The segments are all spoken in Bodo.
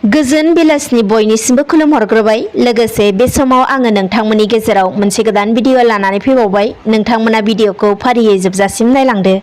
गोजोन बेलासिनि बयनिसिमबो खुलुमहरग्रोबाय। लोगोसे बे समाव आङो नोंथांमोननि गेजेराव मोनसे गोदान भिडिअ लानानै फैबावबाय। नोंथांमोना भिडिअखौ फारियै जोबजासिम नायलांदो।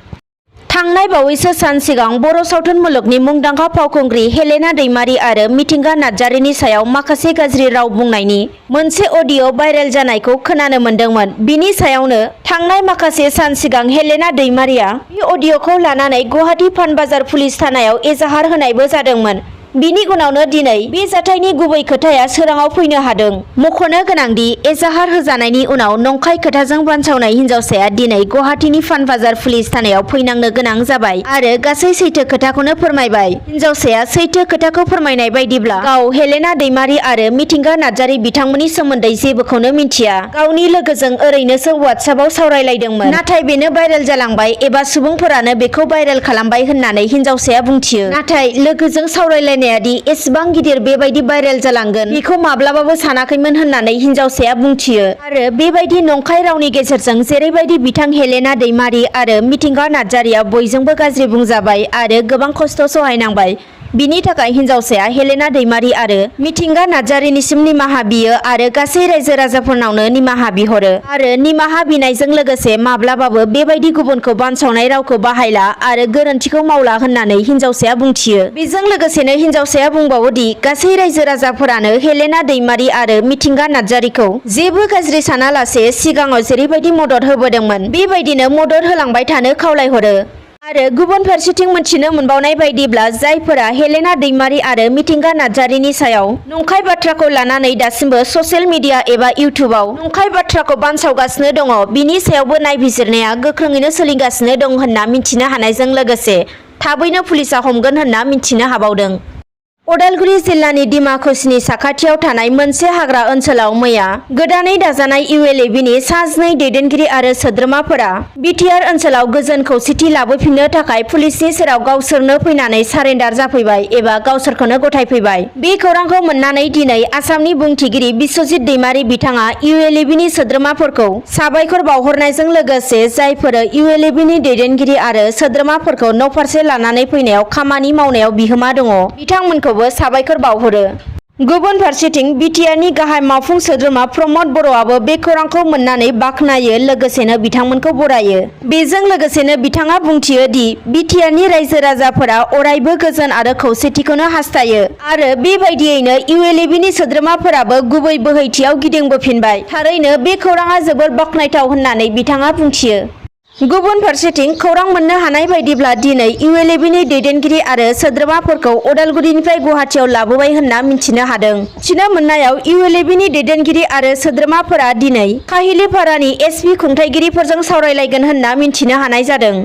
थांनाय बावैसो सान सिगां बर' सावथुन मुलुगनि मुंदांखा फावखुंग्रि हेलेना दैमारि आरो मिथिंगा नार्जारिनि सायाव माखासे गाज्रि राव बुंनायनि मोनसे अडिअ भाइरेल जानायखौ खोनानो मोन्दोंमोन। बिनि सायावनो थांनाय माखासे सान सिगां हेलेना दैमारिया बे अडिअखौ लानानै गुवाहाटी पानबाजार पुलिस थानायाव एजाहार होनायबो जादोंमोन। बिनि उनावनो दिनै बे जाथायनि गुबै खोथाया सोराङाव फैनो हादों। मख'नो गोनांदि एजाहार होजानायनि उनाव नंखाय खोथाजों बानसावनाय हिन्जावसाया दिनै गुवाहाटीनि पानबाजार पुलिस थानायाव फैनांनो गोनां जाबाय आरो गासै सैथो खोथाखौनो फोरमायबाय। हिन्जावसाया सैथो खोथाखौ फोरमायनाय बायदिब्ला गाव हेलेना दैमारि आरो मिथिंगा नार्जारि बिथांमोननि सोमोन्दै जेबोखौनो मिन्थिया। गावनि लोगोजों ओरैनोसो वाट्सएपआव सावरायलायदोंमोन। नाथाय बेनो भाइरेल जालांबाय एबा सुबुंफोरानो बेखौ भाइरेल खालामबाय होननानै हिन्जावसाया बुंथियो। नाथाय लोगोजों सावरायलायनाय एसेबां गिदिर बेबायदि भाइरेल जालांगोन बेखौ माब्लाबाबो सानाखैमोन होननानै हिन्जावसाया बुंथियो। आरो बेबायदि नंखाय रावनि गेजेरजों जेरैबायदि बिथां हेलेना दैमारि आरो मिथिंगा नार्जारिया बयजोंबो गाज्रि बुंजाबाय आरो गोबां खस्थ' सहायनांबाय, बिनि थाखाय हिन्जावसाया हेलेना दैमारि आरो मिथिंगा नार्जारिनिसिम निमाहा बियो आरो गासै रायजो राजाफोरनावनो निमाहा बिहरो आरो निमाहा बिनायजों लोगोसे माब्लाबाबो बेबायदि गुबुनखौ बानसावनाय रावखौ बाहायला आरो गोरोन्थिखौ मावला होननानै हिन्जावसाया बुंथियो। बेजों लोगोसेनो हिन्जावसाया बुंबावोदि गासै रायजो राजाफोरानो हेलेना दैमारि आरो मिथिंगा नार्जारिखौ जेबो गाज्रि सानालासे सिगाङाव जेरैबायदि मदद होबोदोंमोन बेबायदिनो मदद होलांबाय थानो खावलायहरो। आरो गुबुन फारसेथिं मोनथिनो मोनबावनाय बायदिब्ला जायफोरा हेलेना दैमारि आरो मिथिंगा नार्जारिनि सायाव नंखाय बाथ्राखौ लानानै दासिमबो ससियेल मिडिया एबा इउटुबाव नंखाय बाथ्राखौ बानसावगासिनो दङ, बिनि सायावबो नायबिजिरनाया गोख्रोङैनो सोलिगासिनो दं होनना मिन्थिनो हानायजों लोगोसे थाबैनो पुलिसा हमगोन होनना मिन्थिनो हाबावदों। उदालगुरि जिल्लानि डिमाकुसिनि साखाथियाव थानाय मोनसे हाग्रा ओनसोलाव मैया गोदानै दाजानाय ULB नि सा 2 दैदेनगिरि आरो सोद्रोमाफोरा बिटिआर ओनसोलाव गोजोन खौसेथि लाबोफिननो थाखाय पुलिसनि सेराव गावसोरनो फैनानै सारेन्डार जाफैबाय एबा गावसोरखौनो गथायफैबाय। बे खौरांखौ मोननानै दिनै आसामनि बुंथिगिरि बिश्वजित दैमारि बिथाङा ULB नि सोद्रोमाफोरखौ साबायखर बावहरनायजों लोगोसे जायफोर ULB नि दैदेनगिरि आरो सोद्रोमाफोरखौ न'फारसे लानानै फैनायाव खामानि मावनायाव बिहोमा दङ बिथांमोनखौ साबायखर बावहरो। गुबुन फारसेथिं बिटिआरनि गाहाय मावफुं सोद्रोमा प्रमद बर'आबो बे खौरांखौ मोननानै बाख्नायो लोगोसेनो बिथांमोनखौ बरायो। बेजों लोगोसेनो बिथाङा बुंथियो दि बिटिआरनि रायजो राजाफोरा अरायबो गोजोन आरो खौसेथिखौनो हास्थायो आरो बेबायदियैनो ULB नि सोद्रोमाफोराबो गुबै बोहैथियाव गिदिंबोफिनबाय। थारैनो बे खौराङा जोबोर बाख्नायथाव होननानै बिथाङा बुंथियो। गुबुन फारसेथिं खौरां मोननो हानाय बायदिब्ला दिनै ULB नि दैदेनगिरि आरो सोद्रोमाफोरखौ उदालगुरिनिफ्राय गुवाहाटीयाव लाबोबाय होनना मिन्थिनो हादों। मिथिनो मोननायाव ULB नि दैदेनगिरि आरो सोद्रोमाफोरा दिनै काहिलिपारानि SP खुंथायगिरिफोरजों सावरायलायगोन होनना मिन्थिनो हानाय जादों।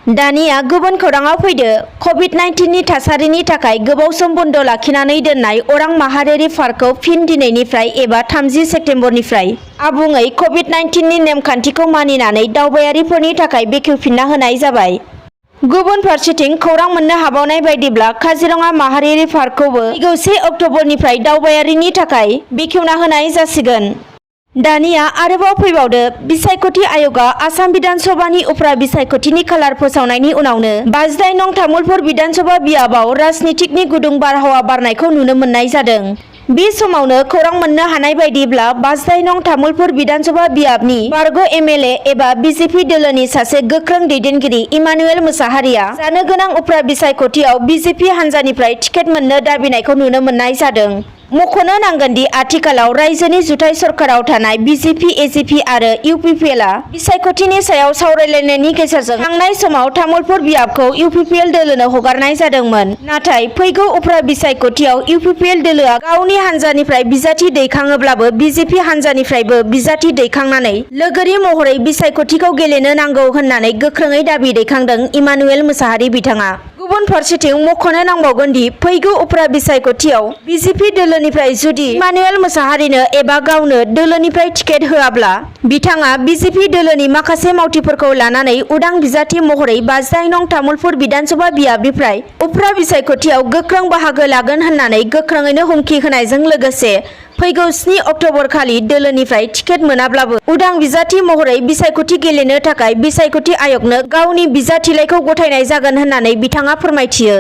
दानिया गुबुन खौराङाव फैदो। COVID-19 नि थासारिनि थाखाय गोबाव सम बन्द लाखिनानै दोननाय अरां माहारियारि पार्कखौ फिन दिनैनिफ्राय एबा 30 सेप्तेम्बरनिफ्राय आबुङै COVID-19 नि नेमखान्थिखौ मानिनानै दावबायारिफोरनि थाखाय बेखेवफिनना होनाय जाबाय। गुबुन फारसेथिं खौरां मोननो हाबावनाय बायदिब्ला काजिरङा माहारियारि पार्कखौबो फैगौ 1 अक्ट'बरनिफ्राय दावबायारिनि थाखाय बेखेवना होनाय जासिगोन। दानिया आरोबाव फैबावदो। बिसायख'थि आय'गआ आसाम बिधान सभानि उफ्रा बिसायख'थिनि खालार फोसावनायनि उनावनो 52 नं तामुलपुर बिधान सभा बियाबाव राजनितिकनि गुदुं बारहावा बारनायखौ नुनो मोननाय जादों। बे समावनो खौरां मोननो हानाय बायदिब्ला 52 नं तामुलपुर बिधान सभा बियाबनि बारग' MLA एबा BJP दोलोनि सासे गोख्रों दैदेनगिरि इमानुएल मुसाहारिया जानो गोनां उफ्रा बिसायख'थियाव BJP हान्जानिफ्राय टिकेट मोननो दाबिनायखौ नुनो मोननाय जादों। मख'नो नांगोनदि आथिखालाव रायजोनि जुथाइ सरकाराव थानाय BJP, AJP आरो UPPLआ बिसायख'थिनि सायाव सावरायलायनायनि गेजेरजों थांनाय समाव तामुलपुर बियाबखौ UPPL दोलोनो हगारनाय जादोंमोन। नाथाय फैगौ उफ्रा बिसायख'थियाव UPPL दोलोआ गावनि हान्जानिफ्राय बिजाथि दैखाङोब्लाबो BJP हान्जानिफ्रायबो बिजाथि दैखांनानै लोगोरि महरै बिसायख'थिखौ गेलेनो नांगौ होननानै गोख्रोङै दाबि दैखांदों इमानुएल मुसाहारि बिथाङा। गुबुन फारसेथिं मख'नो नांबावगोन दि फैगौ उफ्रा बिसायख'थियाव BJP दोलोनिफ्राय जुदि इमानुएल मुसाहारिनो एबा गावनो दोलोनिफ्राय टिकेट होआब्ला बिथाङा BJP दोलोनि माखासे मावथिफोरखौ लानानै उदां बिजाथि महरै 52 नं तामुलपुर बिधान सभा बियाबनिफ्राय उफ्रा बिसायख'थियाव गोख्रों बाहागो लागोन होननानै गोख्रोङैनो हुमखि होनायजों लोगोसे फैगौ 7 अक्ट'बर खालि दोलोनिफ्राय टिकेट मोनाब्लाबो उदां बिजाथि महरै बिसायख'थि गेलेनो थाखाय बिसायख'थि आय'गनो गावनि बिजाथिलाइखौ गथायनाय जागोन होननानै बिथाङा फोरमायथियो।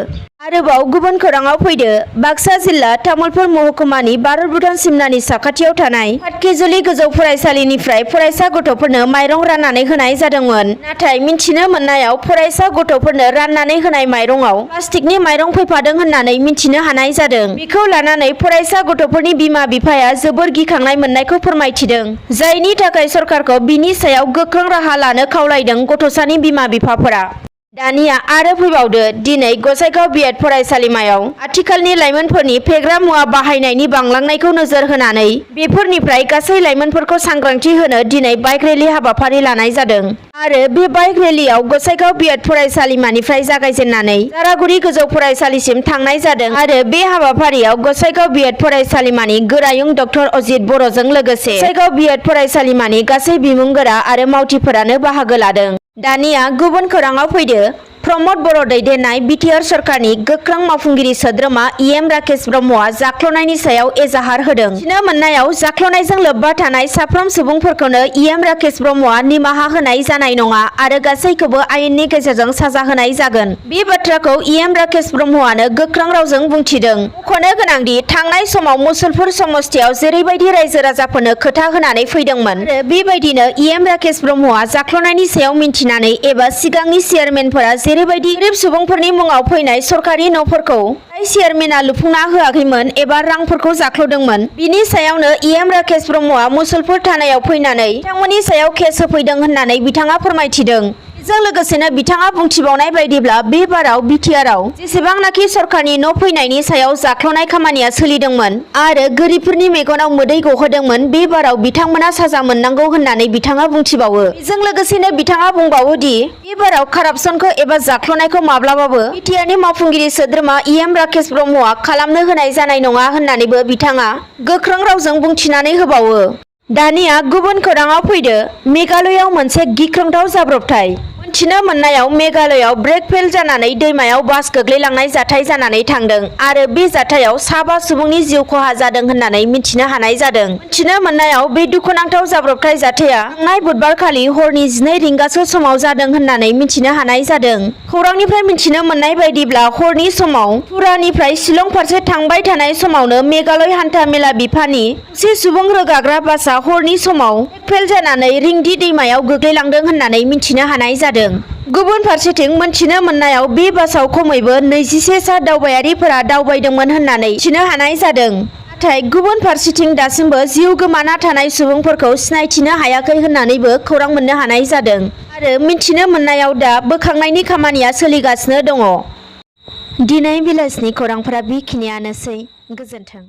आरोबाव गुबुन खौराङाव फैदो बाक्सा जिल्ला तामुलपुर महकुमानि भारत भुटान सिमनानि साखाथियाव थानाय पाटकेजुलि गोजौ फरायसालिनिफ्राय फरायसा गथ'फोरनो माइरं राननानै होनाय जादोंमोन। नाथाय मिन्थिनो मोननायाव फरायसा गथ'फोरनो राननानै होनाय माइरंआव प्लास्टिकनि माइरं फैफादों होननानै मिन्थिनो हानाय जादों। बेखौ लानानै फरायसा गथ'फोरनि बिमा बिफाया जोबोर गिखांनाय मोननायखौ फोरमायथिदों। जायनि थाखाय सरकारखौ बिनि सायाव गोख्रों राहा लानो खावलायदों गथ'सानि बिमा बिफाफोरा। दानिया आरो फैबावदो दिनै गसाइगाव बिएड फरायसालिमायाव आथिखालनि लाइमोनफोरनि फेग्रा मुवा बाहायनायनि बांलांनायखौ नोजोर होनानै बेफोरनिफ्राय गासै लाइमोनफोरखौ सांग्रांथि होनो दिनै बाइक रेलि हाबाफारि लानाय जादों। आरो बे बाइक रेलियाव गसाइगाव बिएड फरायसालिमानिफ्राय जागायजेननानै जारागुरि गोजौ फरायसालिसिम थांनाय जादों। आरो बे हाबाफारियाव गसाइगाव बिएड फरायसालिमानि गोरायुं डक्टर अजित बर'जों लोगोसे गसाइगाव बिएड फरायसालिमानि गासै बिमुंगोरा आरो मावथिफोरानो बाहागो लादों। दानिया गुबुन खौराङाव फैदो प्रमद बर' दैदेननाय बिटिआर सरकारनि गोख्रों मावफुंगिरि सोद्रोमा इएम राकेश ब्रह्मआ जाख्ल'नायनि सायाव एजाहार होदों। मिथिनो मोननायाव जाख्ल'नायजों लोब्बा थानाय साफ्रोम सुबुंफोरखौनो इएम राकेश ब्रह्मआ निमाहा होनाय जानाय नङा आरो गासैखौबो आयेननि गेजेरजों साजा होनाय जागोन। बे बाथ्राखौ इएम राकेश ब्रह्मआनो गोख्रों रावजों बुंथिदों। मख'नो गोनांदि थांनाय समाव मुसलपुर समस्तियाव जेरैबायदि रायजो राजाफोरनो खोथा होनानै फैदोंमोन आरो बेबायदिनो इएम राकेश ब्रह्मआ जाख्ल'नायनि सायाव मिन्थिनानै एबा सिगांनि चेयारमेनफोरा जेरैबायदि गोरिब सुबुंफोरनि मुङाव फैनाय सरकारि न'फोरखौ जाय चेयारमेना लुफुंना होआखैमोन एबा रांफोरखौ जाख्ल'दोंमोन बिनि सायावनो इएम राकेश ब्रह्मआ मुसलपुर थानायाव फैनानै बिथांमोननि सायाव केस होफैदों होननानै बिथाङा फोरमायथिदों। बेजों लोगोसेनो बिथाङा बुंथिबावनाय बायदिब्ला बे बाराव बिटिआरआव जेसेबांनाखि सरकारनि न' फैनायनि सायाव जाख्ल'नाय खामानिया सोलिदोंमोन आरो गोरिबफोरनि मेगनाव मोदै गहोदोंमोन बे बाराव बिथांमोना साजा मोननांगौ होननानै बिथाङा बुंथिबावो। बेजों लोगोसेनो बिथाङा बुंबावो दि बे बाराव कारापसनखौ एबा जाख्ल'नायखौ माब्लाबाबो बिटिआरनि मावफुंगिरि सोद्रोमा इएम राकेश ब्रह्मआ खालामनो होनाय जानाय नङा होननानैबो बिथाङा गोख्रों रावजों बुंथिनानै होबावो। दानिया गुबुन खौराङाव फैदो मेघालयआव मोनसे गिख्रंथाव जाब्रबथाय। मिथिनो मोननायाव मेघालयआव ब्रेक फेल जानानै दैमायाव बास गोग्लैलांनाय जाथाय जानानै थांदों आरो बे जाथायाव 7 सुबुंनि जिउ खहा जादों होननानै मिथिनो हानाय जादों। मिथिनो मोननायाव बे दुखुनांथाव जाब्रबथाय जाथाया थांनाय बुधबारखालि हरनि 12 रिंगासो समाव जादों होननानै मिथिनो हानाय जादों। खौरांनिफ्राय मिथिनो मोननाय बायदिब्ला हरनि समाव तुरानिफ्राय शिलं फारसे थांबाय थानाय समावनो मेघालय हान्था मेला बिफाननि गंसे सुबुं रोगाग्रा बासआ हरनि समाव ब्रेक फेल जानानै रिंदि दैमायाव गोग्लैलांदों होननानै मिथिनो हानाय जादों। गुबुन फारसेथिं मोनथिनो मोननायाव बे बासाव खमैबो 21 सा दावबायारिफोरा दावबायदोंमोन होननानै मिथिनो हानाय जादों। नाथाय गुबुन फारसेथिं दासिमबो जिउ गोमाना थानाय सुबुंफोरखौ सिनायथिनो हायाखै होननानैबो खौरां मोननो हानाय जादों आरो मिथिनो मोननायाव दा बोखांनायनि खामानिया सोलिगासिनो दङ। दिनै बेलासिनि खौरांफोरा बेखिनियानोसै। गोजोन्थों।